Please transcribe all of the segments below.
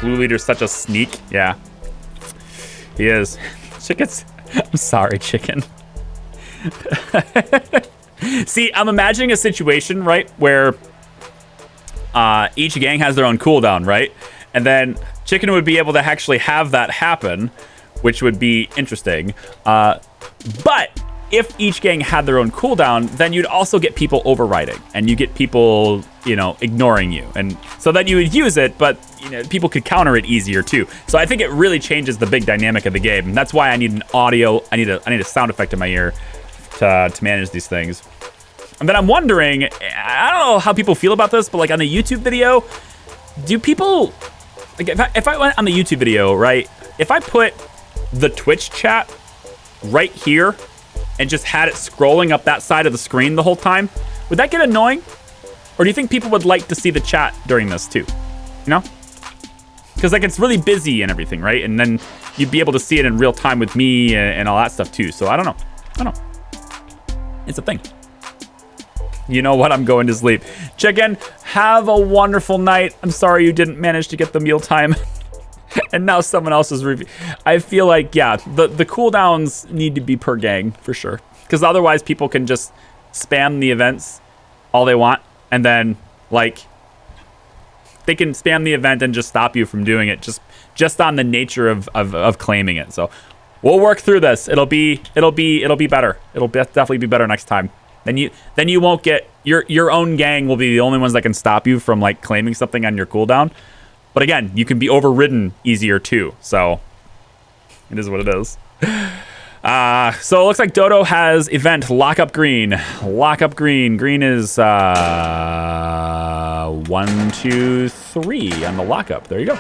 Blue leader's such a sneak. Yeah, he is. Chicken's. I'm sorry, chicken. See, I'm imagining a situation, right, where each gang has their own cooldown, right? And then chicken would be able to actually have that happen, which would be interesting. But if each gang had their own cooldown, then you'd also get people overriding, and you get people, you know, ignoring you. And so then you would use it, but you know, people could counter it easier too. So I think it really changes the big dynamic of the game. And that's why I need an audio, I need a sound effect in my ear to manage these things. And then I'm wondering, I don't know how people feel about this, but like on a YouTube video, do people, like if I went on the YouTube video, right, if I put the Twitch chat right here and just had it scrolling up that side of the screen the whole time, would that get annoying? Or do you think people would like to see the chat during this too? You know? Because like it's really busy and everything, right? And then you'd be able to see it in real time with me and all that stuff too. So I don't know. It's a thing. You know what? I'm going to sleep. Chicken, have a wonderful night. I'm sorry you didn't manage to get the mealtime. And now someone else is review. I feel like, yeah, the cooldowns need to be per gang for sure. Because otherwise people can just spam the events all they want. And then, like, they can spam the event and just stop you from doing it just on the nature of claiming it. So we'll work through this. It'll be better. It'll definitely be better next time. Then you won't get your own gang will be the only ones that can stop you from like claiming something on your cooldown. But again, you can be overridden easier too. So it is what it is. So it looks like Dodo has event lockup green. Lockup green. Green is 1, 2, 3 on the lockup. There you go.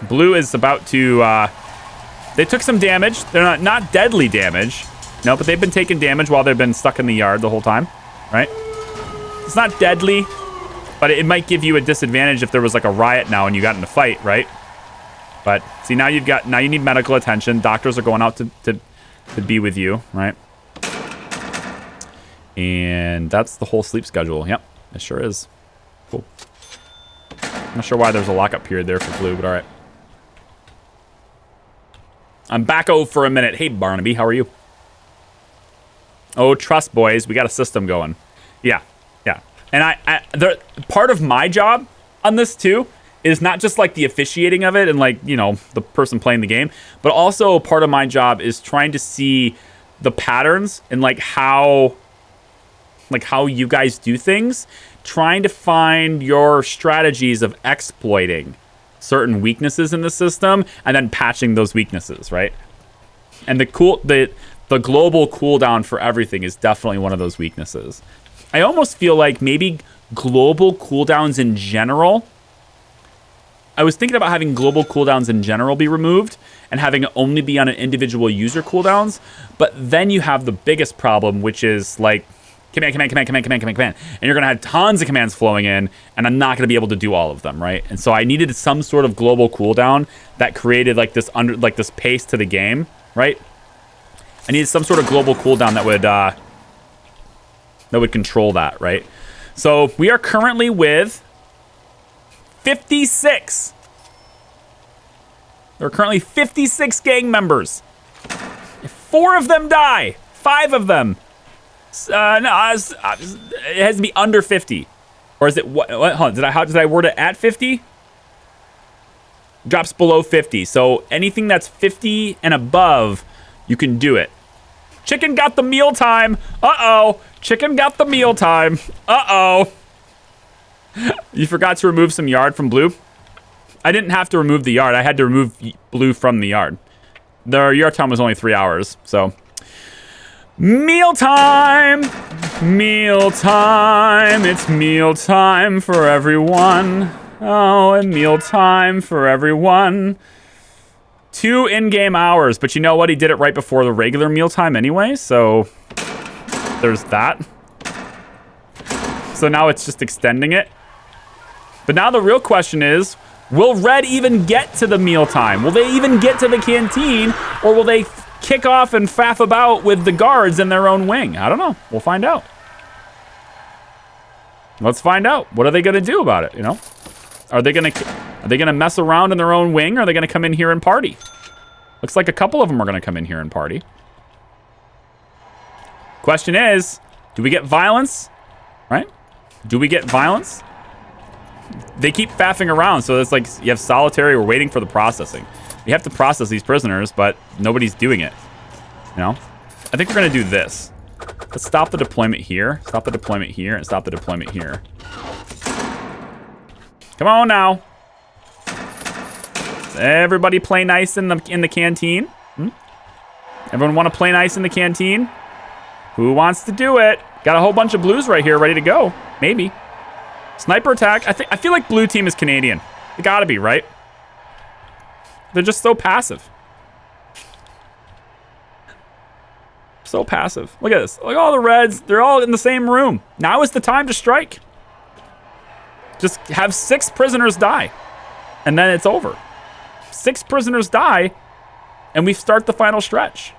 Blue is about to. They took some damage. They're not deadly damage. No, but they've been taking damage while they've been stuck in the yard the whole time, right? It's not deadly, but it might give you a disadvantage if there was like a riot now and you got in a fight, right? But see, now you need medical attention. Doctors are going out to be with you, right? And that's the whole sleep schedule. Yep, it sure is. Cool. I'm not sure why there's a lockup period there for Blue, but all right. I'm back-o for a minute. Hey, Barnaby, how are you? Oh, trust, boys. We got a system going. Yeah. And part of my job on this, too, is not just, like, the officiating of it and, like, you know, the person playing the game, but also part of my job is trying to see the patterns and, like, how you guys do things, trying to find your strategies of exploiting certain weaknesses in the system and then patching those weaknesses, right? And the global cooldown for everything is definitely one of those weaknesses. I almost feel like maybe global cooldowns in general. I was thinking about having global cooldowns in general be removed and having it only be on an individual user cooldowns. But then you have the biggest problem, which is like command. And you're going to have tons of commands flowing in, and I'm not going to be able to do all of them, right? And so I needed some sort of global cooldown that created like this this pace to the game, right? I needed some sort of global cooldown that would control that, right? So we are currently with 56. There are currently 56 gang members. If 4 of them die, 5 of them. It has to be under 50. Or is it what? Hold on, did I word it at 50? Drops below 50. So anything that's 50 and above, you can do it. Chicken got the mealtime. Uh-oh. Chicken got the mealtime. Uh-oh. You forgot to remove some yard from Blue? I didn't have to remove the yard. I had to remove Blue from the yard. Their yard time was only 3 hours, so. Mealtime! Mealtime! It's mealtime for everyone. Oh, and mealtime for everyone. 2 in-game hours, but you know what? He did it right before the regular mealtime anyway, so there's that. So now it's just extending it. But now the real question is, will Red even get to the mealtime? Will they even get to the canteen, or will they kick off and faff about with the guards in their own wing? I don't know. We'll find out. Let's find out. What are they going to do about it, you know? Are they going to... Are they going to mess around in their own wing, or are they going to come in here and party? Looks like a couple of them are going to come in here and party. Question is, do we get violence? Right? Do we get violence? They keep faffing around, so it's like you have solitary. We're waiting for the processing. We have to process these prisoners, but nobody's doing it. You know? I think we're going to do this. Let's stop the deployment here. Stop the deployment here, and stop the deployment here. Come on now. Everybody play nice in the canteen. Everyone want to play nice in the canteen? Who wants to do it? Got a whole bunch of blues right here ready to go. Maybe. Sniper attack. I feel like blue team is Canadian. They gotta be, right? They're just so passive. So passive. Look at this. Look at all the reds. They're all in the same room. Now is the time to strike. Just have 6 prisoners die. And then it's over. 6 prisoners die. And we start the final stretch.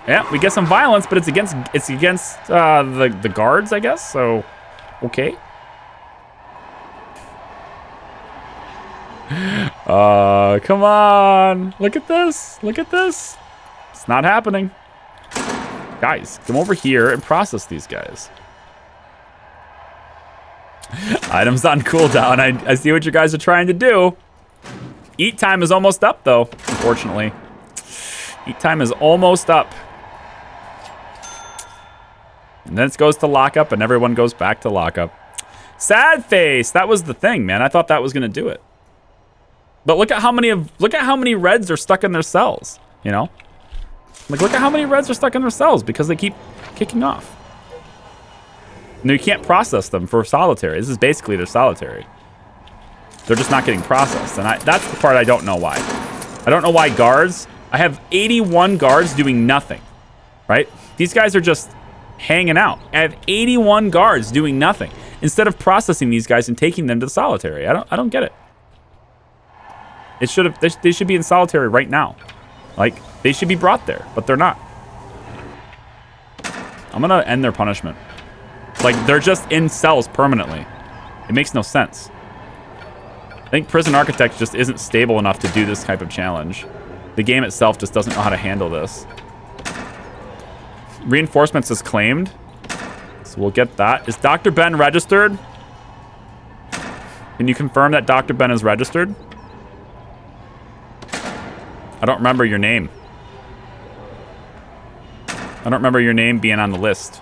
Yeah, we get some violence, but it's against the guards, I guess. So, okay. Come on. Look at this. Look at this. It's not happening. Guys, come over here and process these guys. Items on cooldown. I see what you guys are trying to do. Eat time is almost up, though, unfortunately. Eat time is almost up. And then it goes to lockup, and everyone goes back to lockup. Sad face. That was the thing, man. I thought that was gonna do it. But look at how many reds are stuck in their cells. You know, like look at how many reds are stuck in their cells because they keep kicking off. And you can't process them for solitary. This is basically their solitary. They're just not getting processed, and that's the part I don't know why. I don't know why guards. I have 81 guards doing nothing. Right? These guys are just hanging out. I have 81 guards doing nothing instead of processing these guys and taking them to the solitary. I don't get it. It should have. They should be in solitary right now. Like they should be brought there, but they're not. I'm gonna end their punishment. Like they're just in cells permanently. It makes no sense. I think Prison Architect just isn't stable enough to do this type of challenge. The game itself just doesn't know how to handle this. Reinforcements is claimed, so we'll get that. Is Dr. Ben registered? Can you confirm that Dr. Ben is registered? I don't remember your name. I don't remember your name being on the list.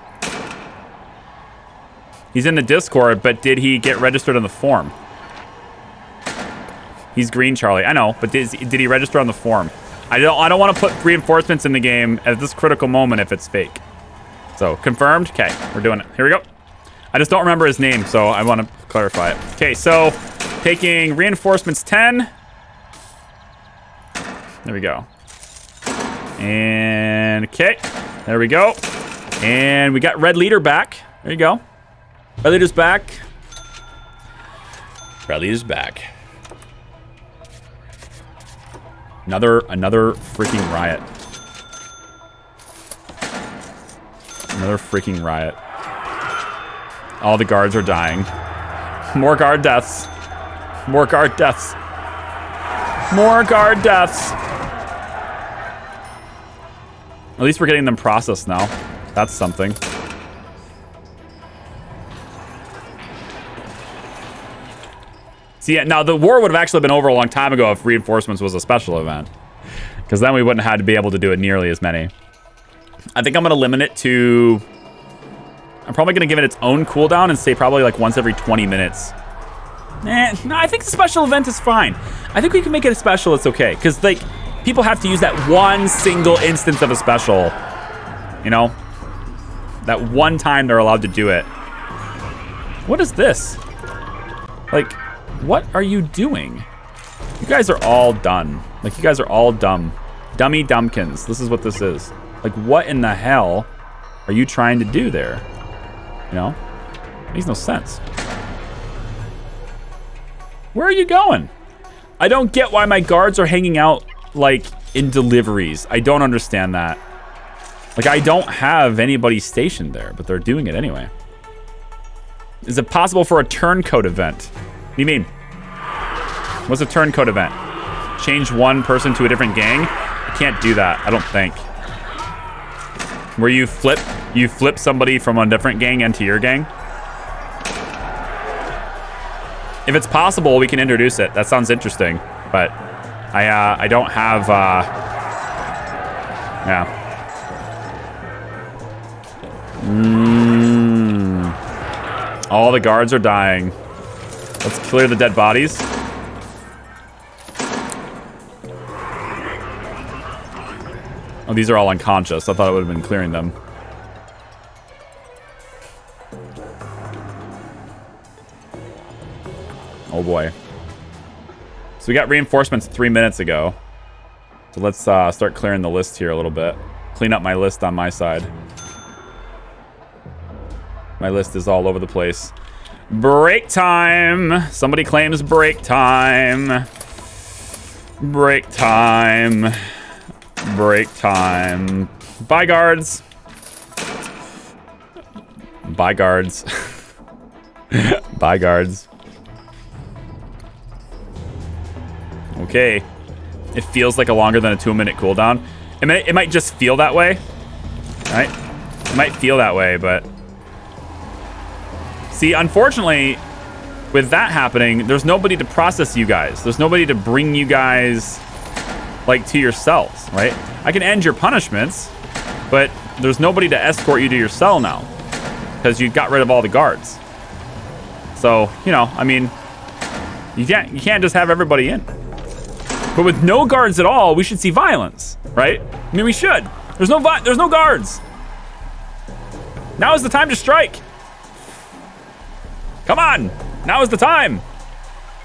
He's in the Discord, but did he get registered on the form? He's green, Charlie. I know, but did he register on the form? I don't want to put reinforcements in the game at this critical moment if it's fake. So, confirmed? Okay, we're doing it. Here we go. I just don't remember his name, so I want to clarify it. Okay, so taking reinforcements 10. There we go. And, okay, there we go. And we got Red Leader back. There you go. Red Leader's back. Red Leader's back. Another freaking riot. Another freaking riot. All the guards are dying. More guard deaths. More guard deaths. More guard deaths. At least we're getting them processed now. That's something. See, now the war would have actually been over a long time ago if reinforcements was a special event. Because then we wouldn't have had to be able to do it nearly as many. I think I'm going to limit it to... I'm probably going to give it its own cooldown and say probably like once every 20 minutes. No, I think the special event is fine. I think we can make it a special, it's okay. Because like, people have to use that one single instance of a special. You know? That one time they're allowed to do it. What is this? Like... What are you doing? You guys are all done. Like, you guys are all dumb. Dummy dumbkins. This is what this is. Like, what in the hell are you trying to do there? You know? Makes no sense. Where are you going? I don't get why my guards are hanging out, like, in deliveries. I don't understand that. Like, I don't have anybody stationed there, but they're doing it anyway. Is it possible for a turncoat event? What do you mean? What's a turncoat event? Change one person to a different gang? I can't do that, I don't think. Where you flip somebody from a different gang into your gang? If it's possible, we can introduce it. That sounds interesting, but I don't have, yeah. All the guards are dying. Let's clear the dead bodies. Oh, these are all unconscious. I thought it would have been clearing them. Oh boy. So we got reinforcements 3 minutes ago. So let's start clearing the list here a little bit. Clean up my list on my side. My list is all over the place. Break time. Somebody claims break time. Break time. Break time. Bye, guards. Bye, guards. Bye, guards. Okay. It feels like a longer than a 2-minute cooldown. It might just feel that way. Right? It might feel that way, but... See, unfortunately, with that happening, there's nobody to process you guys. There's nobody to bring you guys, like, to your cells, right? I can end your punishments, but there's nobody to escort you to your cell now because you got rid of all the guards. So, you know, I mean, you can't just have everybody in. But with no guards at all, we should see violence, right? I mean, we should. There's no guards. Now is the time to strike. Come on, now is the time.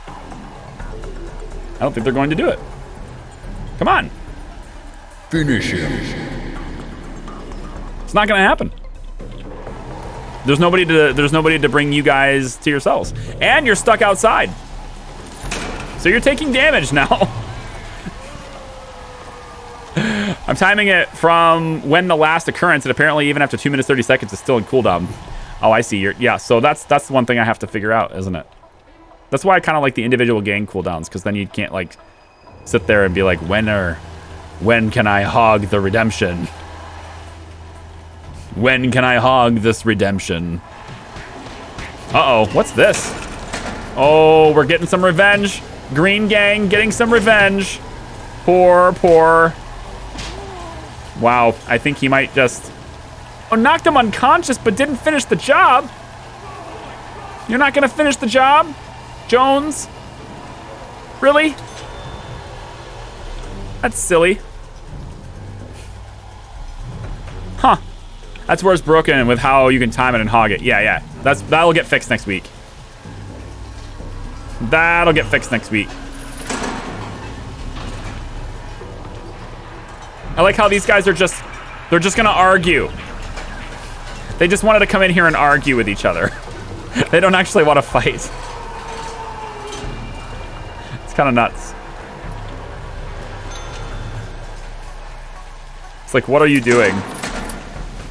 I don't think they're going to do it. Come on. Finish him. It's not gonna happen. There's nobody to bring you guys to your cells. And you're stuck outside. So you're taking damage now. I'm timing it from when the last occurrence, and apparently even after 2 minutes 30 seconds, it's still in cooldown. Oh, I see. Yeah, so that's the one thing I have to figure out, isn't it? That's why I kind of like the individual gang cooldowns, because then you can't like sit there and be like, when can I hog the redemption? When can I hog this redemption? Uh-oh, what's this? Oh, we're getting some revenge. Green gang getting some revenge. Poor. Wow, I think he might just... Oh, knocked him unconscious, but didn't finish the job. You're not gonna finish the job, Jones? Really? That's silly. Huh. That's where it's broken with how you can time it and hog it. Yeah. That'll get fixed next week. That'll get fixed next week. I like how these guys are they're just gonna argue. They just wanted to come in here and argue with each other. They don't actually want to fight. It's kind of nuts. It's like, what are you doing?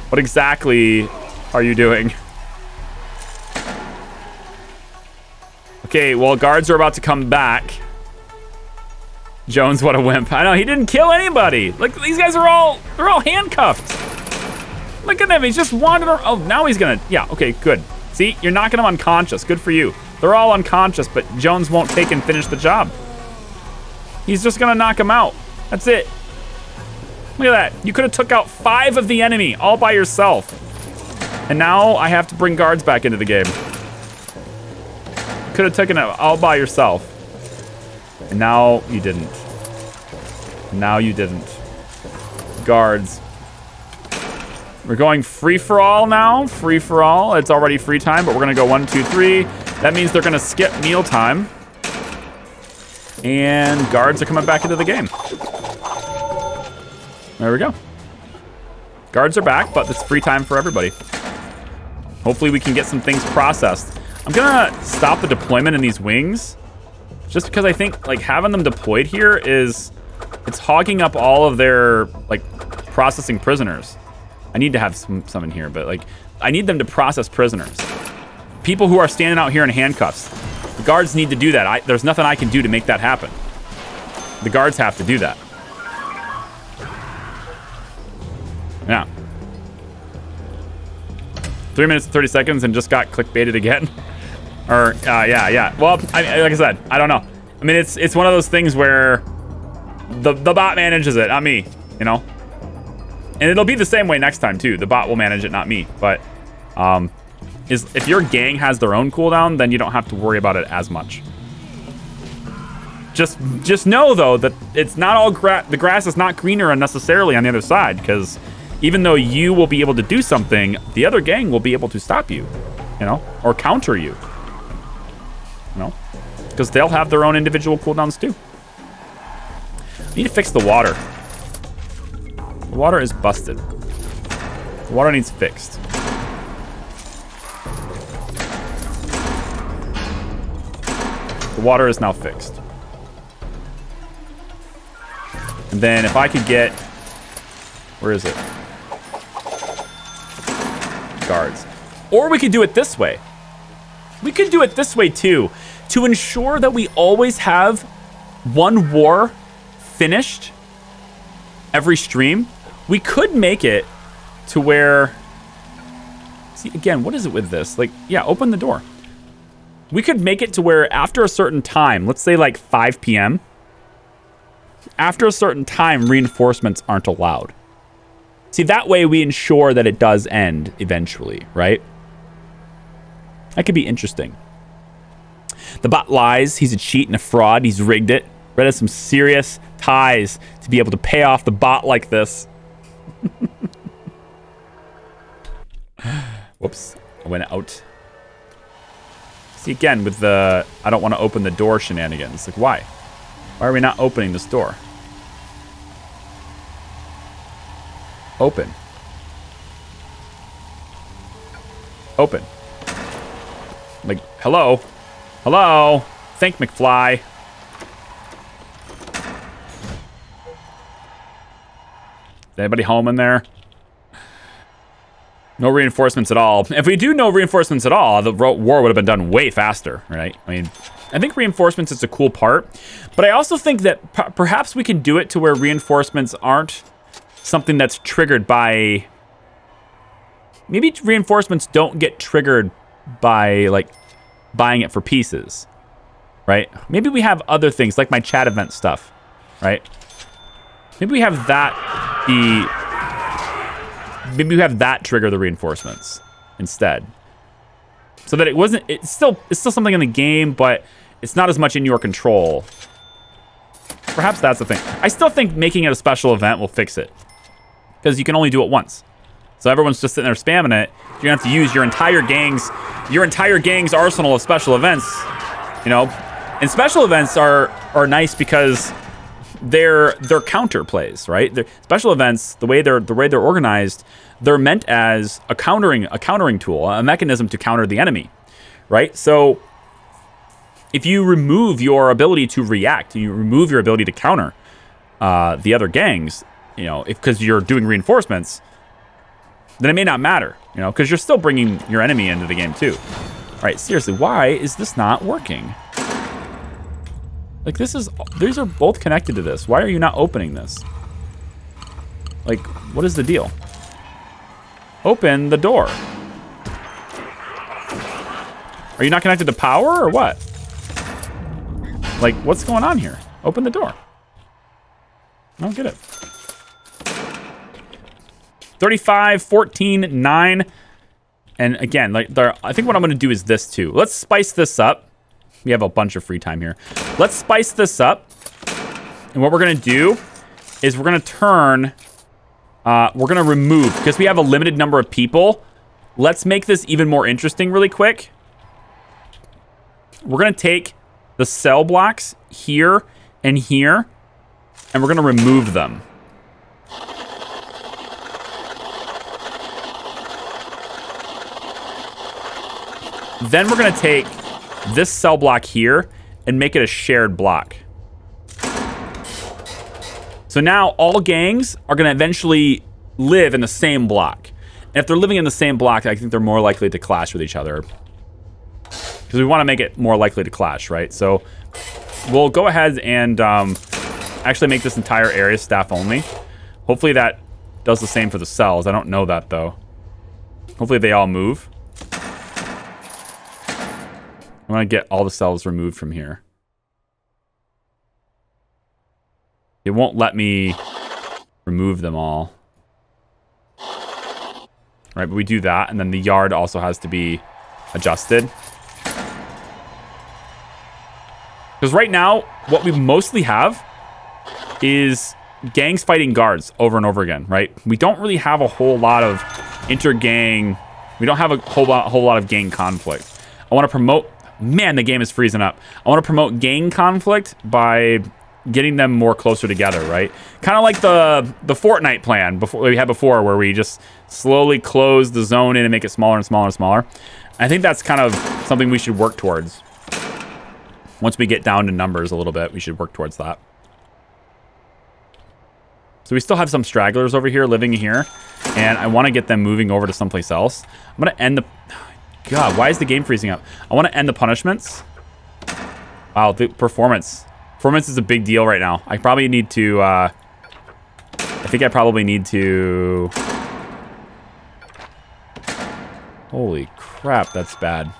What exactly are you doing? Okay, well, guards are about to come back. Jones, what a wimp. I know, he didn't kill anybody. Like, these guys are they're all handcuffed. Look at him, he's just wandering around. Oh, now he's gonna, yeah, okay, good. See, you're knocking them unconscious, good for you. They're all unconscious, but Jones won't take and finish the job. He's just gonna knock them out. That's it. Look at that, you could have took out 5 of the enemy all by yourself. And now I have to bring guards back into the game. Could have taken it all by yourself. And now you didn't. Now you didn't. Guards. We're going free for all now. Free for all. It's already free time, but we're gonna go 1, 2, 3. That means they're gonna skip meal time. And guards are coming back into the game. There we go. Guards are back, but it's free time for everybody. Hopefully we can get some things processed. I'm gonna stop the deployment in these wings, just because I think like having them deployed here it's hogging up all of their like processing prisoners. I need to have some in here, but like I need them to process prisoners. People who are standing out here in handcuffs. The guards need to do that. There's nothing I can do to make that happen. The guards have to do that. Yeah. 3 minutes and 30 seconds and just got clickbaited again. Or, yeah. Well, like I said, I don't know. I mean, it's one of those things where the bot manages it, not me, you know? And it'll be the same way next time, too. The bot will manage it, not me. But if your gang has their own cooldown, then you don't have to worry about it as much. Just know, though, that it's not all the grass is not greener unnecessarily on the other side, because even though you will be able to do something, the other gang will be able to stop you, you know, or counter you, you know, because they'll have their own individual cooldowns too. I need to fix the water. The water is busted. The water needs fixed. The water is now fixed. And then if I could get, where is it? Guards. Or we could do it this way. We could do it this way too, to ensure that we always have one war finished every stream. We could make it to where, see, again, what is it with this? Like, yeah, open the door. We could make it to where after a certain time, let's say like 5 p.m., after a certain time, reinforcements aren't allowed. See, that way we ensure that it does end eventually, right? That could be interesting. The bot lies. He's a cheat and a fraud. He's rigged it. Red has some serious ties to be able to pay off the bot like this. Whoops. I went out. See, again, with the I don't want to open the door shenanigans. Like, why? Why are we not opening this door? Open. Open. Like, hello? Hello? Think, McFly. Is anybody home in there? No reinforcements at all. If we do no reinforcements at all, the war would have been done way faster, right? I mean, I think reinforcements is a cool part, but I also think that perhaps we can do it to where reinforcements aren't something that's triggered by... Maybe reinforcements don't get triggered by, like, buying it for pieces, right? Maybe we have other things, like my chat event stuff, right? Maybe we have that be... Maybe we have that trigger the reinforcements instead. So that it wasn't... It's still something in the game, but it's not as much in your control. Perhaps that's the thing. I still think making it a special event will fix it, because you can only do it once. So everyone's just sitting there spamming it. You're gonna have to use your entire gang's arsenal of special events, you know. And special events are nice because they're counter plays, right? Special events, the way they're organized, they're meant as a countering tool, a mechanism to counter the enemy, right? So if you remove your ability to react, you remove your ability to counter the other gangs, you know, because you're doing reinforcements, then it may not matter, you know, because you're still bringing your enemy into the game too. All right, seriously, why is this not working? Like, these are both connected to this. Why are you not opening this? Like, what is the deal? Open the door. Are you not connected to power or what? Like, what's going on here? Open the door. I don't get it. 35, 14, 9. And again, like, I think what I'm going to do is this too. Let's spice this up. We have a bunch of free time here. Let's spice this up. And what we're going to do is we're going to turn... we're going to remove... Because we have a limited number of people, let's make this even more interesting really quick. We're going to take the cell blocks here and here, and we're going to remove them. Then we're going to take this cell block here and make it a shared block. So now all gangs are going to eventually live in the same block. And if they're living in the same block, I think they're more likely to clash with each other. because we want to make it more likely to clash, right? So we'll go ahead and actually make this entire area staff only. Hopefully that does the same for the cells. I don't know that, though. Hopefully they all move. I want to get all the cells removed from here. It won't let me remove them all. Right, but we do that, and then the yard also has to be adjusted. Because right now, what we mostly have is gangs fighting guards over and over again, right? We don't really have a whole lot of inter-gang... We don't have a whole lot of gang conflict. I want to promote... Man, the game is freezing up. I want to promote gang conflict by getting them more closer together, right? Kind of like the Fortnite plan we had before, where we just slowly close the zone in and make it smaller and smaller and smaller. I think that's kind of something we should work towards. Once we get down to numbers a little bit, we should work towards that. So we still have some stragglers over here living here, and I want to get them moving over to someplace else. I'm going to end the... God, why is the game freezing up? I want to end the punishments. Wow, the performance. Performance is a big deal right now. I probably need to... I think I probably need to... Holy crap, that's bad.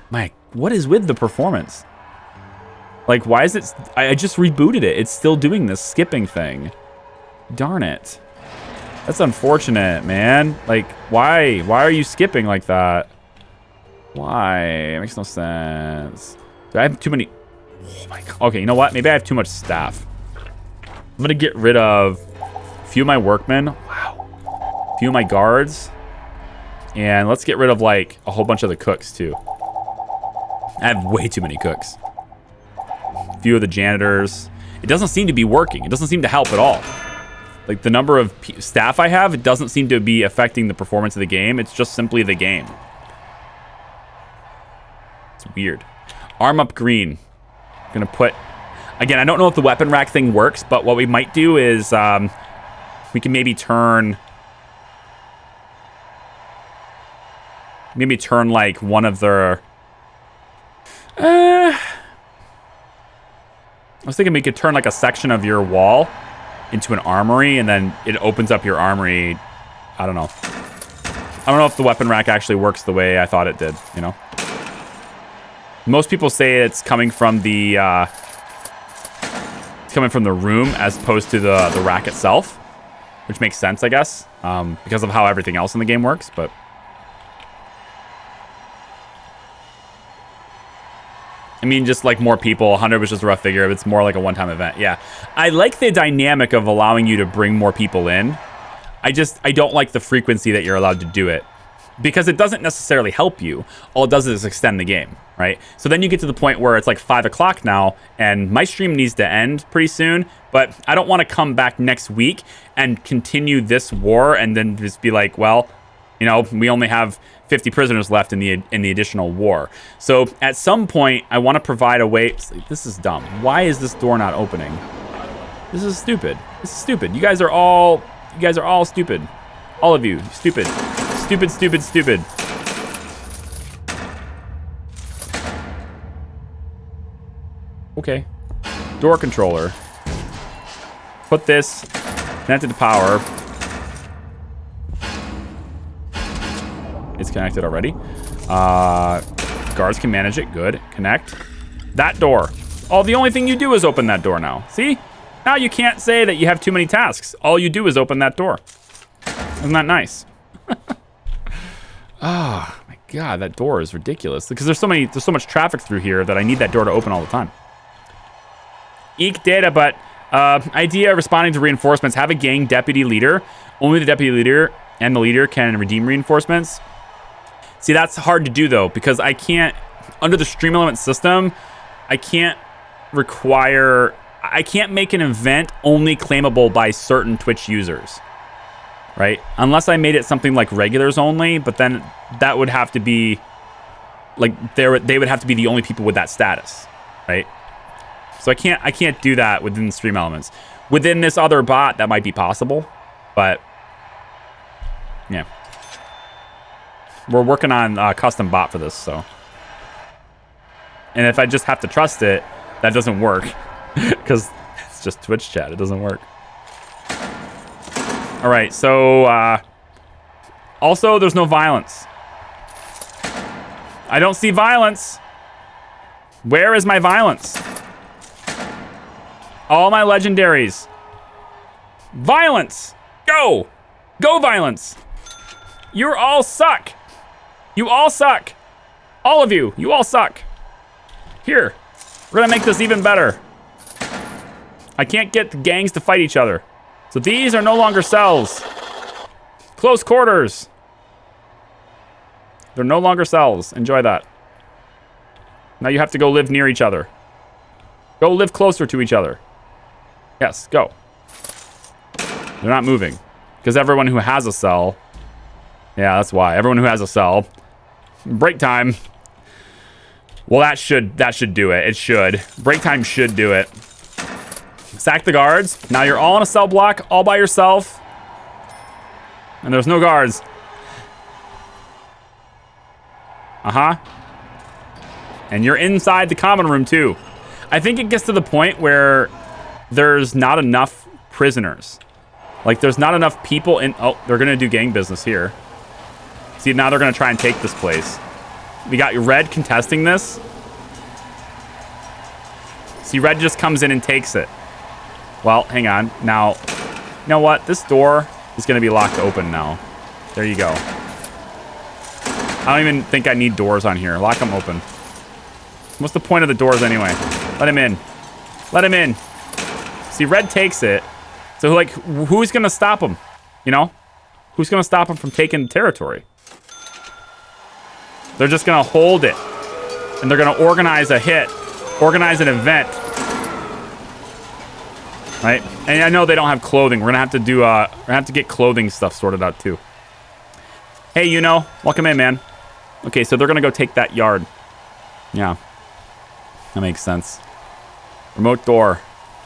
Mike, what is with the performance? Like, why is it... I just rebooted it. It's still doing this skipping thing. Darn it. That's unfortunate, man. Like, why? Why are you skipping like that? Why? It makes no sense. Do I have too many... Oh my God. Okay, you know what? Maybe I have too much staff. I'm going to get rid of a few of my workmen. Wow. A few of my guards. And let's get rid of, like, a whole bunch of the cooks, too. I have way too many cooks. A few of the janitors. It doesn't seem to be working. It doesn't seem to help at all. Like, the number of staff I have, it doesn't seem to be affecting the performance of the game. It's just simply the game. It's weird. Arm up green. I'm gonna put... Again, I don't know if the weapon rack thing works, but what we might do is we can maybe turn... Maybe turn, like, one of their... I was thinking we could turn, like, a section of your wall into an armory, and then it opens up your armory. I don't know. I don't know if the weapon rack actually works the way I thought it did, you know? Most people say it's coming from the room as opposed to the rack itself, which makes sense, I guess, because of how everything else in the game works, but... I mean, just like more people, 100 was just a rough figure. It's more like a one-time event. Yeah. I like the dynamic of allowing you to bring more people in. I don't like the frequency that you're allowed to do it, because it doesn't necessarily help you. All it does is extend the game, right? So then you get to the point where it's like 5 o'clock now, and my stream needs to end pretty soon, but I don't want to come back next week and continue this war and then just be like, well, you know, we only have 50 prisoners left in the additional war. So at some point, I want to provide a way. This is dumb. Why is this door not opening? This is stupid. This is stupid. You guys are all stupid. All of you, stupid, stupid, stupid, stupid. Okay. Door controller. Put this connected to power. It's connected already. Guards can manage it. Good. Connect. That door. Oh, the only thing you do is open that door now. See? Now you can't say that you have too many tasks. All you do is open that door. Isn't that nice? Ah, my God, that door is ridiculous. Because there's so much traffic through here that I need that door to open all the time. Eek data, but idea responding to reinforcements. Have a gang deputy leader. Only the deputy leader and the leader can redeem reinforcements. See, that's hard to do, though, because I can't, under the stream element system, I can't make an event only claimable by certain Twitch users, right? Unless I made it something like regulars only, but then that would have to be, like, they would have to be the only people with that status, right? So I can't do that within the stream elements. Within this other bot, that might be possible, but yeah. We're working on a custom bot for this, so. And if I just have to trust it, that doesn't work. Because it's just Twitch chat. It doesn't work. All right, so also there's no violence. I don't see violence. Where is my violence? All my legendaries. Violence. Go. Go violence. You all suck. You all suck. All of you. You all suck. Here. We're gonna make this even better. I can't get the gangs to fight each other. So these are no longer cells. Close quarters. They're no longer cells. Enjoy that. Now you have to go live near each other. Go live closer to each other. Yes, go. They're not moving. Because everyone who has a cell... Yeah, that's why. Everyone who has a cell. Break time. Well, that should do it. It should. Break time should do it. Sack the guards. Now you're all in a cell block, all by yourself. And there's no guards. Uh-huh. And you're inside the common room, too. I think it gets to the point where there's not enough prisoners. Like, there's not enough people in... Oh, they're going to do gang business here. See, now they're going to try and take this place. We got Red contesting this. See, Red just comes in and takes it. Well, hang on. Now, you know what? This door is going to be locked open now. There you go. I don't even think I need doors on here. Lock them open. What's the point of the doors anyway? Let him in. Let him in. See, Red takes it. So, like, who's going to stop him? You know? Who's going to stop him from taking the territory? They're just going to hold it. And they're going to organize a hit. Organize an event. Right? And I know they don't have clothing. We're going to have to do, we're going to have to get clothing stuff sorted out, too. Hey, you know, welcome in, man. Okay, so they're going to go take that yard. Yeah. That makes sense. Remote door.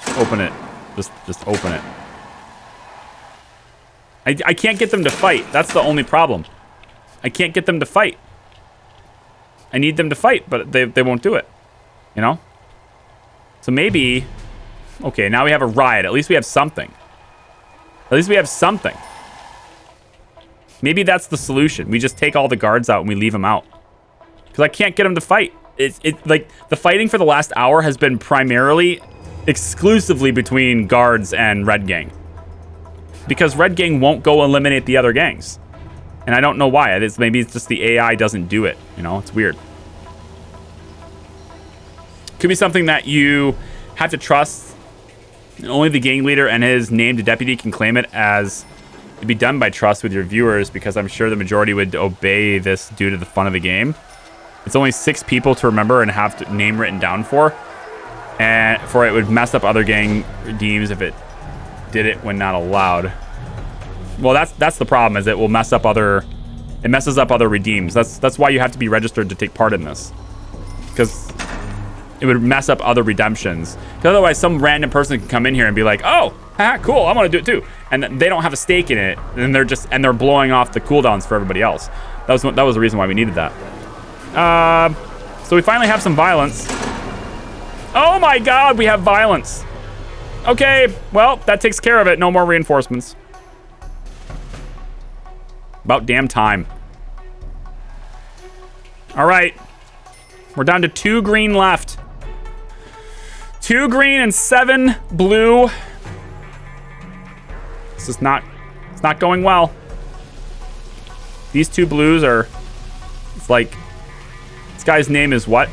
Just open it. Just open it. I can't get them to fight. That's the only problem. I can't get them to fight. I need them to fight, but they won't do it. You know? So maybe... Okay, now we have a riot. At least we have something. At least we have something. Maybe that's the solution. We just take all the guards out and we leave them out. Because I can't get them to fight. It's like, the fighting for the last hour has been primarily, exclusively between guards and Red Gang. Because Red Gang won't go eliminate the other gangs. And I don't know why. Maybe it's just the AI doesn't do it. You know, it's weird. Could be something that you have to trust. And only the gang leader and his named deputy can claim it as to be done by trust with your viewers, because I'm sure the majority would obey this due to the fun of the game. It's only 6 people to remember and have to name written down for. And for it would mess up other gang redeems if it did it when not allowed. Well, that's the problem, is it will mess up other... It messes up other redeems. That's why you have to be registered to take part in this. Because it would mess up other redemptions. Because otherwise, some random person can come in here and be like, "Oh, haha, cool, I want to do it too," and they don't have a stake in it, and they're blowing off the cooldowns for everybody else. That was the reason why we needed that. So we finally have some violence. Oh my God, we have violence. Okay, well, that takes care of it. No more reinforcements. About damn time. All right, we're down to 2 green left. 2 green and 7 blue. This is not, it's not going well. These 2 blues are, it's like, this guy's name is what?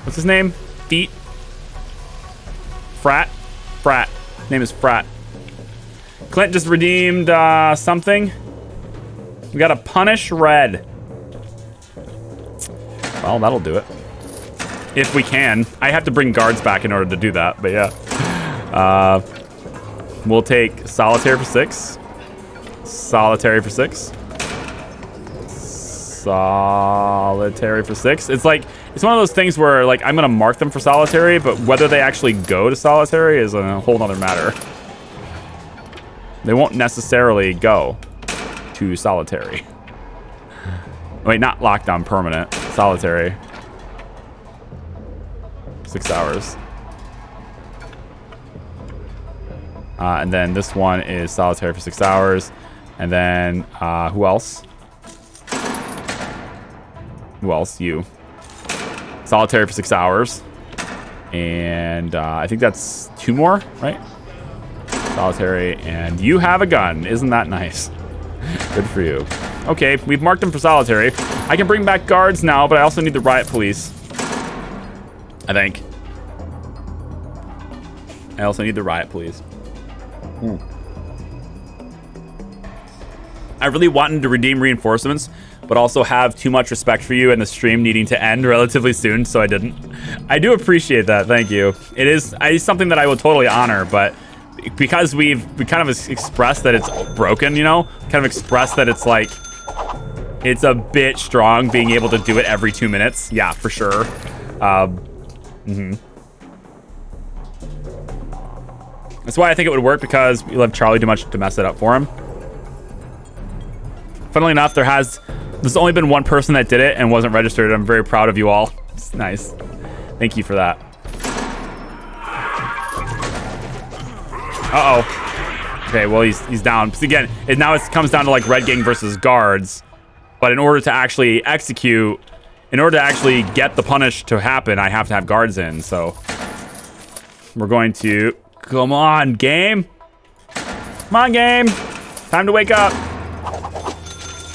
What's his name? Feet? Frat? Frat. His name is Frat. Clint just redeemed something. We gotta punish Red. Well, that'll do it. If we can. I have to bring guards back in order to do that, but yeah. We'll take solitary for 6. Solitary for 6. Solitary for 6. It's like, it's one of those things where, like, I'm gonna mark them for solitary, but whether they actually go to solitary is a whole nother matter. They won't necessarily go to solitary. Wait, not lockdown, permanent. Solitary. 6 hours. And then this one is solitary for 6 hours. And then, who else? Who else? You. Solitary for 6 hours. And I think that's 2 more, right? Solitary. And you have a gun. Isn't that nice? Good for you. Okay, we've marked them for solitary. I can bring back guards now, but I also need the riot police. I think. I also need the riot police. I really wanted to redeem reinforcements, but also have too much respect for you and the stream needing to end relatively soon, so I didn't. I do appreciate that. Thank you. It is something that I will totally honor, but because we kind of expressed that it's broken, you know, kind of expressed that it's like it's a bit strong being able to do it every 2 minutes. Yeah, for sure. That's why I think it would work, because we love Charlie too much to mess it up for him. Funnily enough, there's only been one person that did it and wasn't registered. I'm very proud of you all. It's nice. Thank you for that. Uh-oh. Okay, well, he's down. Because again, now it comes down to like Red Gang versus guards. But in order to actually execute, in order to actually get the punish to happen, I have to have guards in. So we're going to... Come on, game. Come on, game. Time to wake up.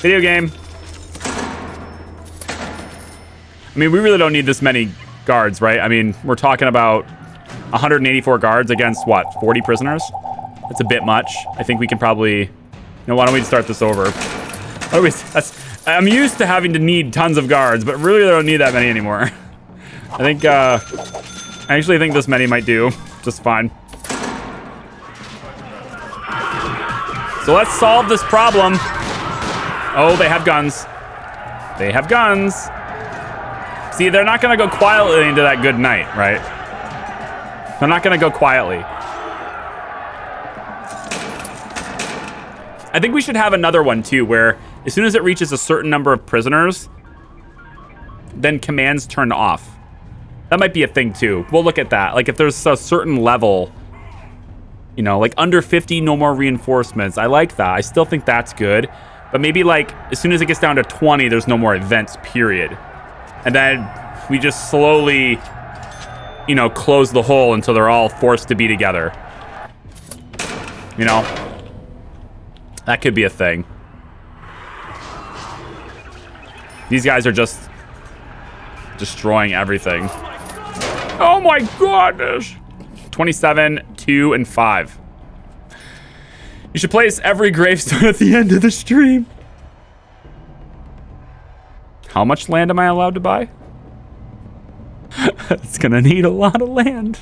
Video game. I mean, we really don't need this many guards, right? I mean, we're talking about 184 guards against, what, 40 prisoners? That's a bit much. I think we can probably... You know, why don't we start this over? I'm used to having to need tons of guards, but really I don't need that many anymore. I think, I actually think this many might do just fine. So let's solve this problem. Oh, they have guns. They have guns. See, they're not going to go quietly into that good night, right? They're not going to go quietly. I think we should have another one, too, where as soon as it reaches a certain number of prisoners, then commands turn off. That might be a thing, too. We'll look at that. Like, if there's a certain level... You know, like under 50, no more reinforcements. I like that. I still think that's good. But maybe like as soon as it gets down to 20, there's no more events, period. And then we just slowly, you know, close the hole until they're all forced to be together. You know, that could be a thing. These guys are just destroying everything. Oh my goodness. 27, 2, and 5. You should place every gravestone at the end of the stream. How much land am I allowed to buy? It's gonna need a lot of land.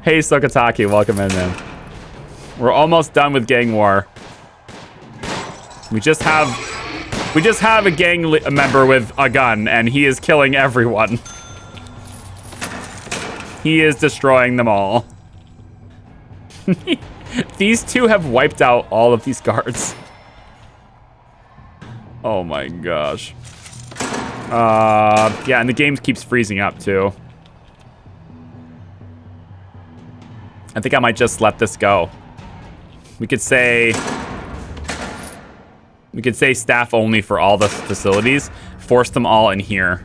Hey, Sokataki, welcome in, man. We're almost done with gang war. We just have a gang member with a gun, and he is killing everyone. He is destroying them all. These two have wiped out all of these guards. Oh my gosh. Yeah, and the game keeps freezing up too. I think I might just let this go. We could say staff only for all the facilities. Force them all in here.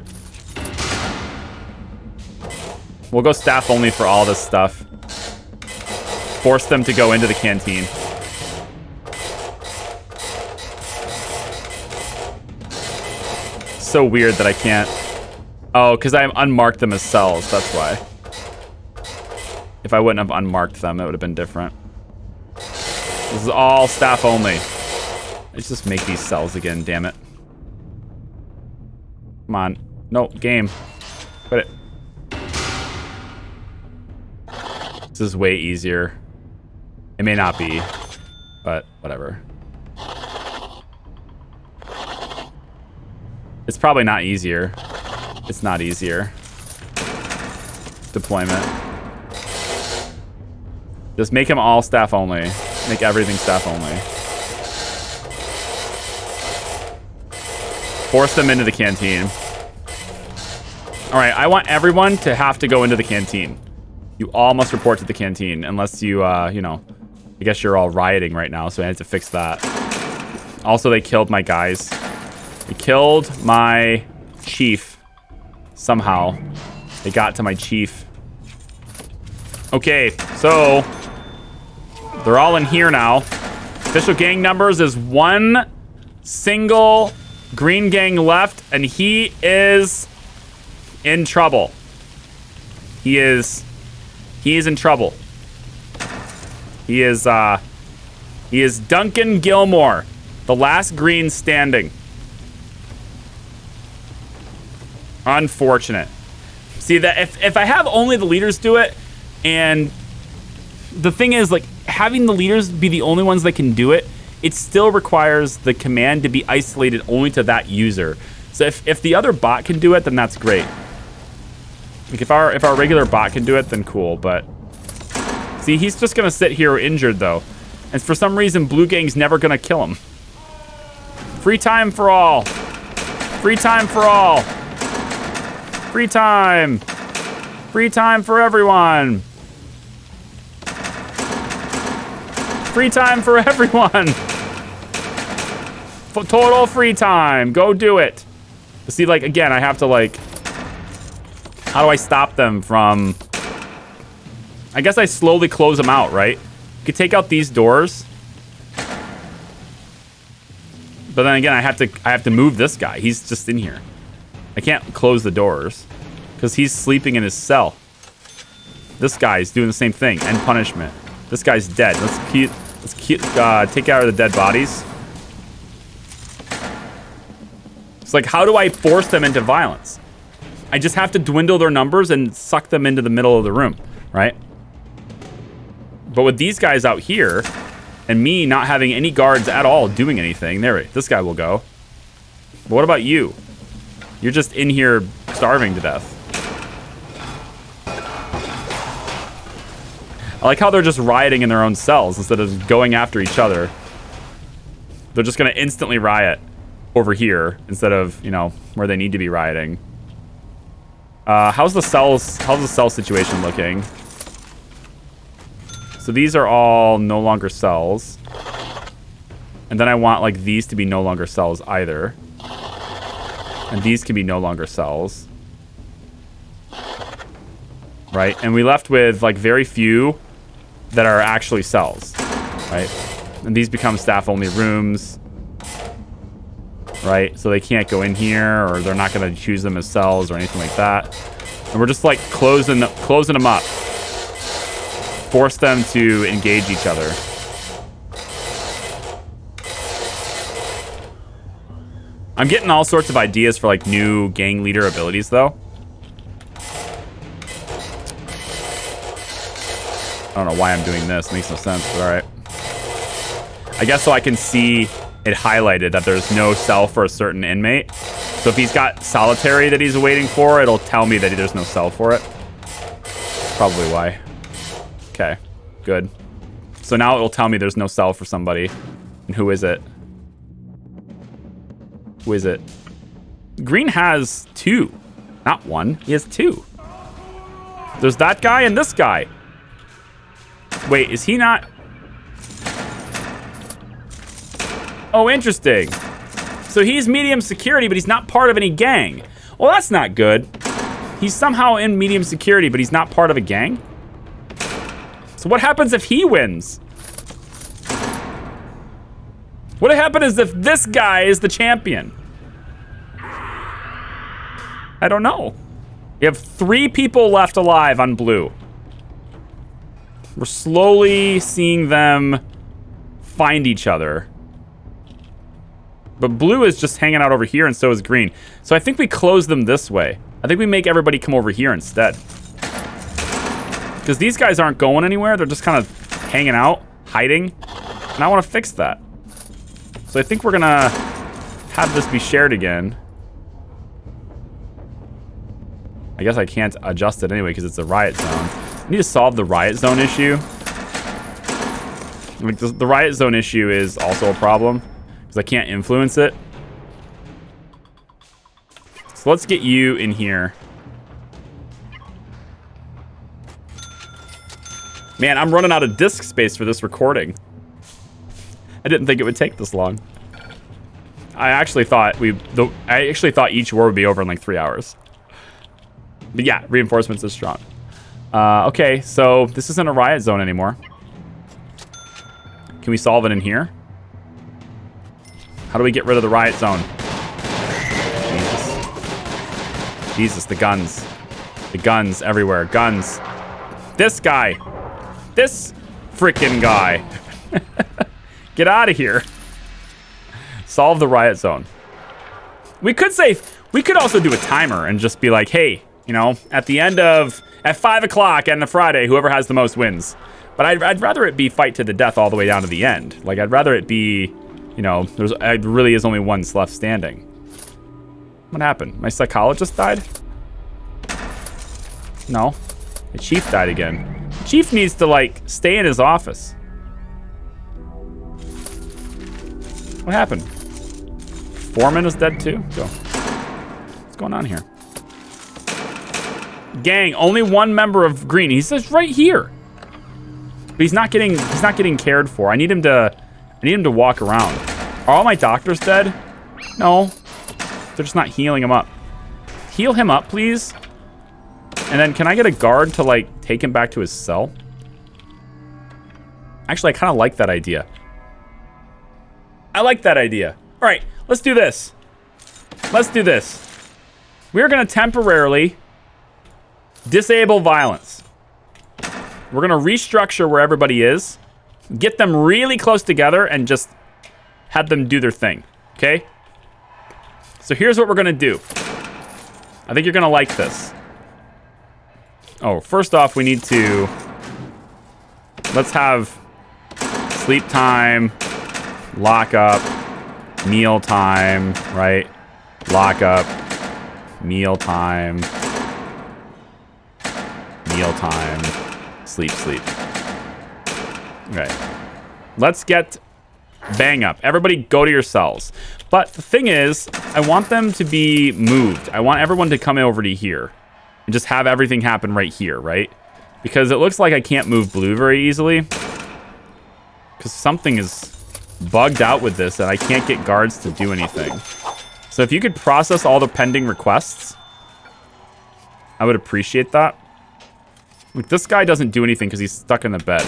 We'll go staff only for all this stuff. Force them to go into the canteen. So weird that I can't. Oh, because I unmarked them as cells. That's why. If I wouldn't have unmarked them, it would have been different. This is all staff only. Let's just make these cells again, damn it. Come on. No, game. Quit it. This is way easier. It may not be, but whatever. It's probably not easier. It's not easier. Deployment. Just make them all staff only. Make everything staff only. Force them into the canteen. All right, I want everyone to have to go into the canteen. You all must report to the canteen unless you, you know, I guess you're all rioting right now, so I had to fix that. Also, they killed my guys. They killed my chief. Somehow. They got to my chief. Okay, so they're all in here now. Official gang numbers is one single green gang left, and he is in trouble. He is in trouble. He is Duncan Gilmore, the last green standing. Unfortunate. See, that if I have only the leaders do it, and the thing is, like, having the leaders be the only ones that can do it, it still requires the command to be isolated only to that user. So if the other bot can do it, then that's great. Like, if our regular bot can do it, then cool, but see, he's just gonna sit here injured though. And for some reason, Blue Gang's never gonna kill him. Free time for all. Free time for all. Free time. Free time for everyone. Free time for everyone. Total free time. Go do it. But see, like, again, I have to, like, how do I stop them from... I guess I slowly close them out, right? You could take out these doors. But then again, I have to move this guy. He's just in here. I can't close the doors because he's sleeping in his cell. This guy's doing the same thing. End punishment. This guy's dead. Let's take out the dead bodies. It's like, how do I force them into violence? I just have to dwindle their numbers and suck them into the middle of the room, right? But with these guys out here, and me not having any guards at all doing anything, this guy will go. But what about you? You're just in here starving to death. I like how they're just rioting in their own cells instead of going after each other. They're just gonna instantly riot over here instead of, you know, where they need to be rioting. How's the cell situation looking? So these are all no longer cells. And then I want, like, these to be no longer cells either. And these can be no longer cells. Right? And we left with, like, very few that are actually cells. Right? And these become staff-only rooms. Right? So they can't go in here, or they're not going to choose them as cells or anything like that. And we're just, like, closing them up. Force them to engage each other. I'm getting all sorts of ideas for, like, new gang leader abilities, though. I don't know why I'm doing this. Makes no sense, but alright. I guess so I can see it highlighted that there's no cell for a certain inmate. So if he's got solitary that he's waiting for, it'll tell me that there's no cell for it. Probably why. Okay, good. So now it'll tell me there's no cell for somebody. And who is it? Who is it? Green has 2. Not 1. He has 2. There's that guy and this guy. Wait, is he not? Oh, interesting. So he's medium security, but he's not part of any gang. Well, that's not good. He's somehow in medium security, but he's not part of a gang? So what happens if he wins? What happens if this guy is the champion? I don't know. We have 3 people left alive on blue. We're slowly seeing them find each other. But blue is just hanging out over here, and so is green. So I think we close them this way. I think we make everybody come over here instead. Because these guys aren't going anywhere. They're just kind of hanging out, hiding. And I want to fix that. So I think we're going to have this be shared again. I guess I can't adjust it anyway because it's a riot zone. I need to solve the riot zone issue. Like the riot zone issue is also a problem because I can't influence it. So let's get you in here. Man, I'm running out of disk space for this recording. I didn't think it would take this long. I actually thought each war would be over in like 3 hours. But yeah, reinforcements is strong. Okay, so this isn't a riot zone anymore. Can we solve it in here? How do we get rid of the riot zone? Jesus, the guns. The guns everywhere. Guns. This guy. This freaking guy. Get out of here. Solve the riot zone. We could also do a timer and just be like, hey, you know, at 5 o'clock on the Friday, whoever has the most wins. But I'd rather it be fight to the death all the way down to the end. Like, I'd rather it be, you know, there really is only one left standing. What happened? My psychologist died? No. The chief died again. The chief needs to, like, stay in his office. What happened? Foreman is dead too? Go. What's going on here? Gang, only one member of green. He says right here. But he's not getting cared for. I need him to walk around. Are all my doctors dead? No. They're just not healing him up. Heal him up, please. And then can I get a guard to like take him back to his cell? Actually, I kind of like that idea. I like that idea. All right, let's do this. Let's do this. We're going to temporarily disable violence. We're going to restructure where everybody is, get them really close together, and just have them do their thing, okay? So here's what we're going to do. I think you're going to like this. Oh, first off, we need to... Let's have sleep time, lock up, meal time, right? Lock up, meal time, sleep. Okay. Let's get bang up. Everybody go to your cells. But the thing is, I want them to be moved. I want everyone to come over to here and just have everything happen right here, right? Because it looks like I can't move blue very easily. Because something is bugged out with this and I can't get guards to do anything. So if you could process all the pending requests, I would appreciate that. Look, this guy doesn't do anything because he's stuck in the bed.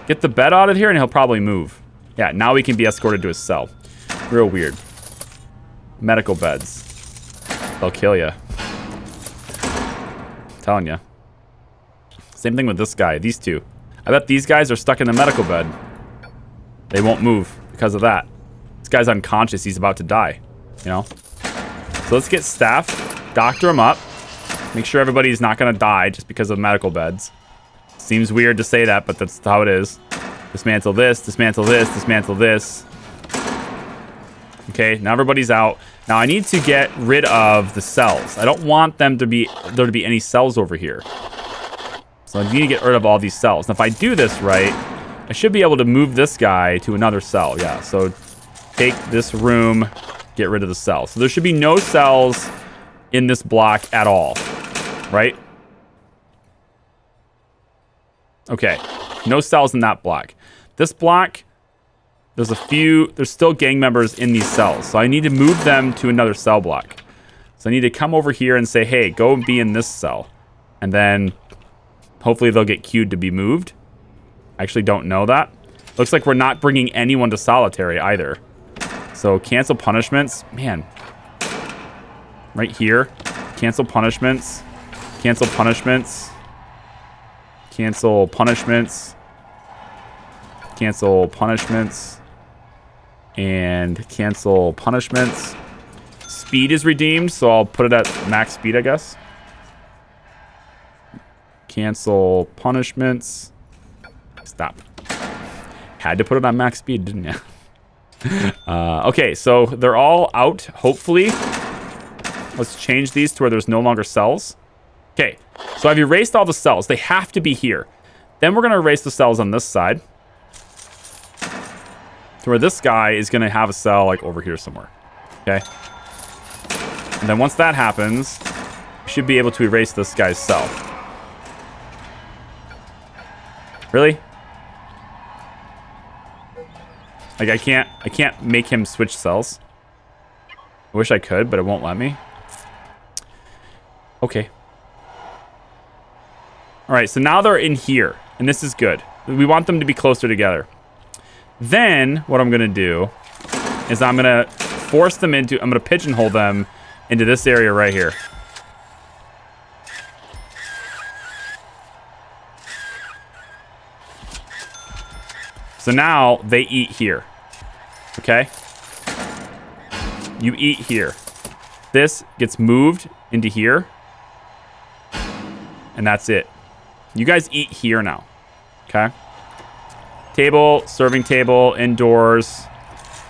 Get the bed out of here and he'll probably move. Yeah, now he can be escorted to his cell. Real weird. Medical beds. They'll kill you. I'm telling you. Same thing with this guy. These two. I bet these guys are stuck in the medical bed. They won't move because of that. This guy's unconscious. He's about to die. You know? So let's get staff. Doctor him up. Make sure everybody's not going to die just because of medical beds. Seems weird to say that, but that's how it is. Dismantle this, dismantle this, dismantle this. Okay, now everybody's out. Now I need to get rid of the cells. I don't want there to be any cells over here. So I need to get rid of all these cells. Now if I do this right, I should be able to move this guy to another cell. Yeah, so take this room, get rid of the cell. So there should be no cells in this block at all, right? Okay, no cells in that block. This block, there's still gang members in these cells. So I need to move them to another cell block. So I need to come over here and say, hey, go and be in this cell. And then hopefully they'll get queued to be moved. I actually don't know that. Looks like we're not bringing anyone to solitary either. So cancel punishments. Man. Right here. Cancel punishments. Cancel punishments. Cancel punishments. Cancel punishments. And cancel punishments. Speed is redeemed, so I'll put it at max speed, I guess. Cancel punishments. Stop. Had to put it on max speed, didn't you? Okay, so they're all out, hopefully. Let's change these to where there's no longer cells. Okay, so I've erased all the cells. They have to be here. Then we're going to erase the cells on this side. To where this guy is going to have a cell like over here somewhere. Okay. And And then once that happens, we should be able to erase this guy's cell. Really? Like I can't make him switch cells. I wish I could, but it won't let me. Okay. All right, so now they're in here, and this is good. We want them to be closer together. Then what I'm gonna do is I'm gonna force them into, I'm gonna pigeonhole them into this area right here. So now they eat here. Okay? You eat here. This gets moved into here. And that's it. You guys eat here now. Okay? Table, serving table, indoors.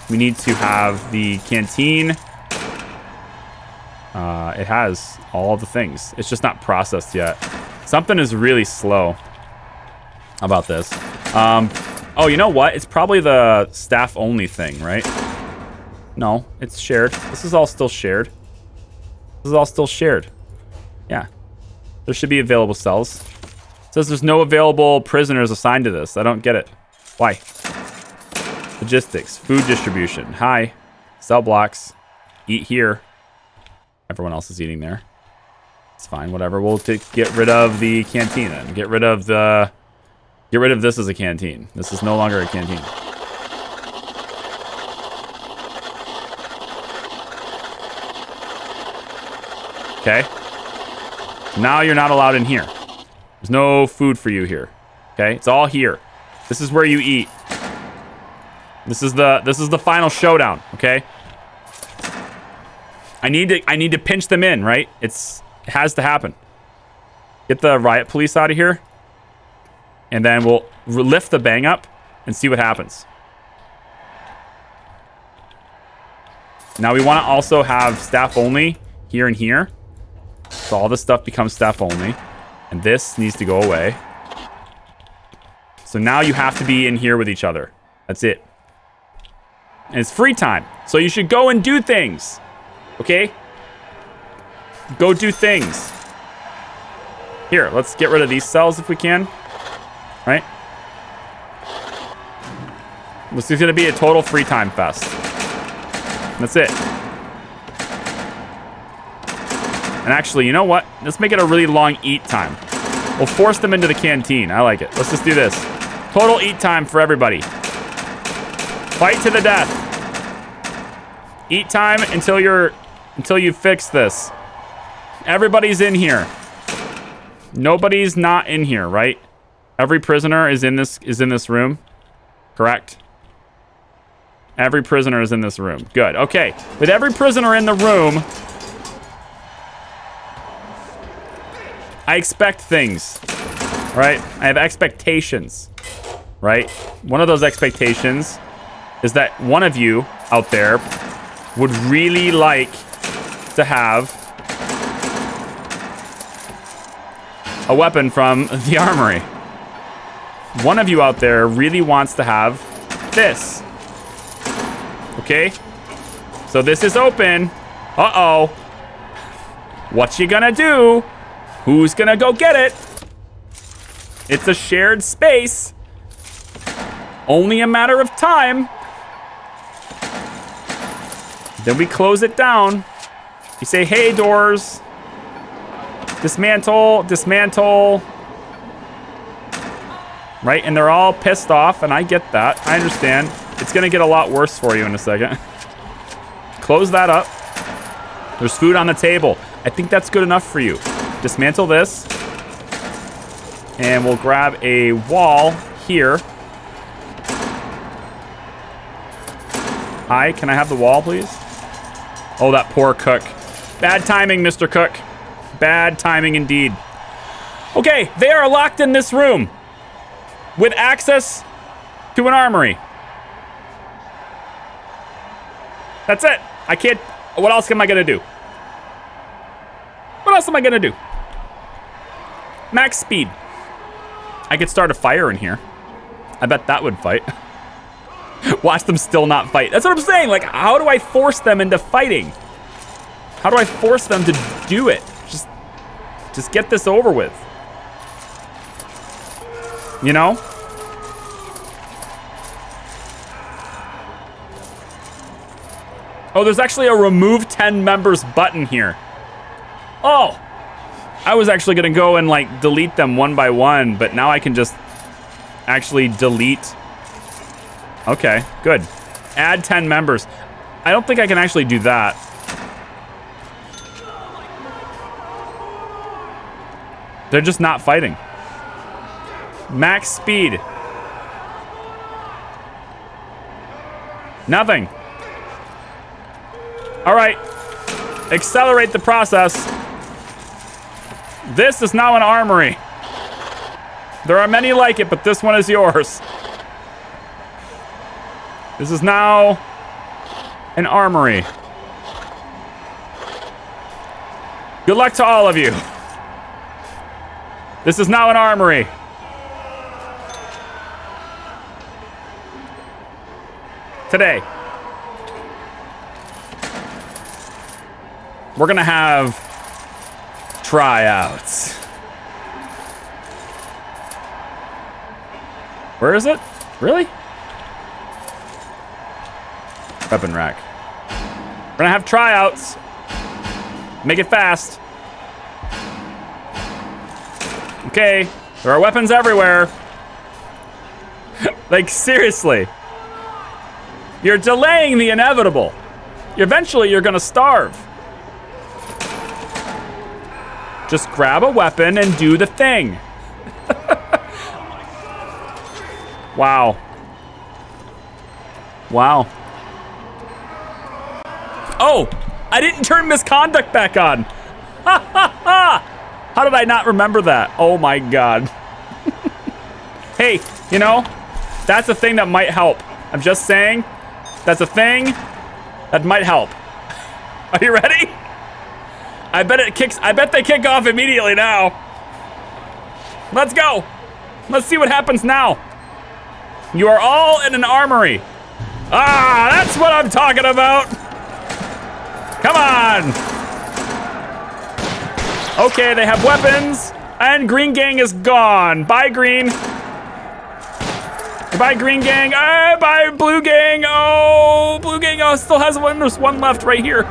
We need to have the canteen. It has all the things. It's just not processed yet. Something is really slow about this. Oh, you know what? It's probably the staff only thing, right? No, it's shared. This is all still shared. This is all still shared. Yeah. There should be available cells. It says there's no available prisoners assigned to this. I don't get it. Why? Logistics. Food distribution. Hi. Cell blocks. Eat here. Everyone else is eating there. It's fine. Whatever. We'll get rid of the canteen then. Get rid of this as a canteen. This is no longer a canteen. Okay. Now you're not allowed in here. There's no food for you here. Okay? It's all here. This is where you eat. This is the final showdown, okay? I need to pinch them in, right? It has to happen. Get the riot police out of here. And then we'll lift the bang up and see what happens. Now we want to also have staff only here and here. So all this stuff becomes staff only. And this needs to go away. So now you have to be in here with each other. That's it. And it's free time. So you should go and do things. Okay? Go do things. Here, let's get rid of these cells if we can. Right? This is going to be a total free time fest. That's it. And actually, you know what? Let's make it a really long eat time. We'll force them into the canteen. I like it. Let's just do this. Total eat time for everybody. Fight to the death. Eat time until you fix this. Everybody's in here. Nobody's not in here, right? Every prisoner is in this room. Correct? Every prisoner is in this room. Good. Okay. With every prisoner in the room, I expect things. Right? I have expectations. Right? One of those expectations is that one of you out there would really like to have a weapon from the armory. One of you out there really wants to have this. Okay? So this is open. Uh-oh. What you gonna do? Who's gonna go get it? It's a shared space. Only a matter of time. Then we close it down. You say, hey, doors. Dismantle, dismantle. Right? And they're all pissed off, and I get that. I understand. It's going to get a lot worse for you in a second. Close that up. There's food on the table. I think that's good enough for you. Dismantle this. And we'll grab a wall here. Hi, can I have the wall, please? Oh, that poor cook. Bad timing, Mr. Cook. Bad timing indeed. Okay, they are locked in this room with access to an armory. That's it. I can't... What else am I going to do? What else am I going to do? Max speed. I could start a fire in here. I bet that would fight. Watch them still not fight. That's what I'm saying. Like, how do I force them into fighting? How do I force them to do it? Just get this over with. You know? Oh, there's actually a remove 10 members button here. Oh, I was actually gonna go and like delete them one by one, but now I can just actually delete. Okay, good. Add 10 members. I don't think I can actually do that. They're just not fighting. Max speed. Nothing. All right. Accelerate the process. This is now an armory. There are many like it, but this one is yours. This is now an armory. Good luck to all of you. This is now an armory. Today, we're gonna have tryouts. Where is it? Really? Weapon rack. We're gonna have tryouts. Make it fast. Okay, there are weapons everywhere. Like, seriously. You're delaying the inevitable. Eventually, you're gonna starve. Just grab a weapon and do the thing. Wow. Wow. Oh, I didn't turn misconduct back on. Ha ha ha! How did I not remember that? Oh my God. Hey, you know, that's a thing that might help. I'm just saying, that's a thing that might help. Are you ready? I bet they kick off immediately now. Let's go. Let's see what happens now. You are all in an armory. Ah, that's what I'm talking about. Come on. Okay, they have weapons, and Green Gang is gone. Bye, Green. Bye, Green Gang. Bye, Blue Gang. Oh, Blue Gang still has one. There's one left right here.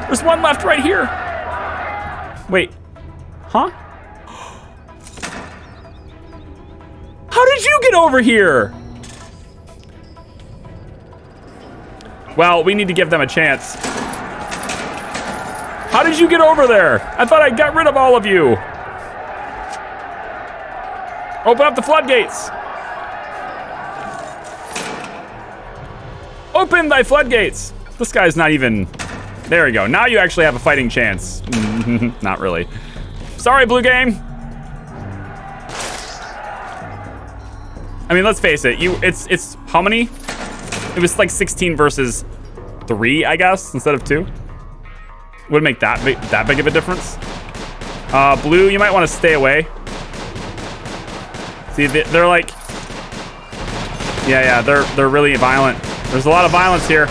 There's one left right here. Wait. Huh? How did you get over here? Well, we need to give them a chance. How did you get over there? I thought I got rid of all of you. Open up the floodgates. Open thy floodgates. This guy's not even... There we go. Now you actually have a fighting chance. Not really. Sorry, Blue Game. I mean, let's face it. It's how many? It was like 16 versus 3, I guess, instead of 2. Would it make that big of a difference? Blue, you might want to stay away. See, they're like... Yeah, they're really violent. There's a lot of violence here.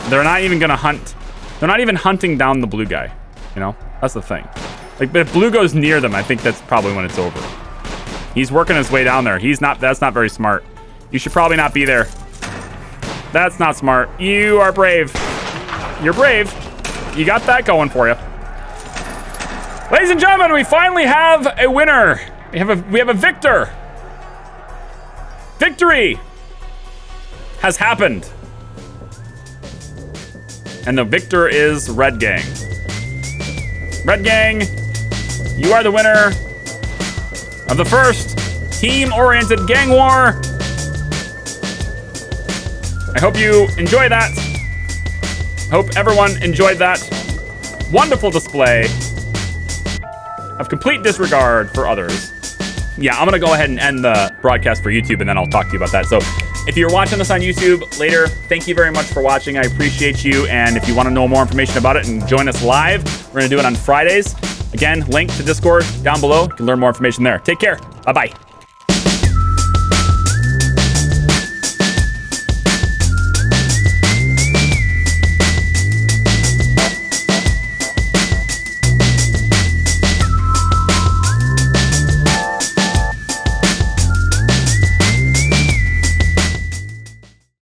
They're not even gonna hunt. They're not even hunting down the blue guy. You know, that's the thing. Like, but if Blue goes near them, I think that's probably when it's over. He's working his way down there. That's not very smart. You should probably not be there. That's not smart. You are brave. You're brave. You got that going for you. Ladies and gentlemen, we finally have a winner. We have a victor. Victory has happened. And the victor is Red Gang. Red Gang, you are the winner of the first team-oriented gang war. I hope you enjoy that. I hope everyone enjoyed that wonderful display of complete disregard for others. Yeah, I'm gonna go ahead and end the broadcast for YouTube, and then I'll talk to you about that. So if you're watching this on YouTube later, thank you very much for watching. I appreciate you. And if you want to know more information about it and join us live, we're gonna do it on Fridays. Again, link to Discord down below. You can learn more information there. Take care. Bye-bye.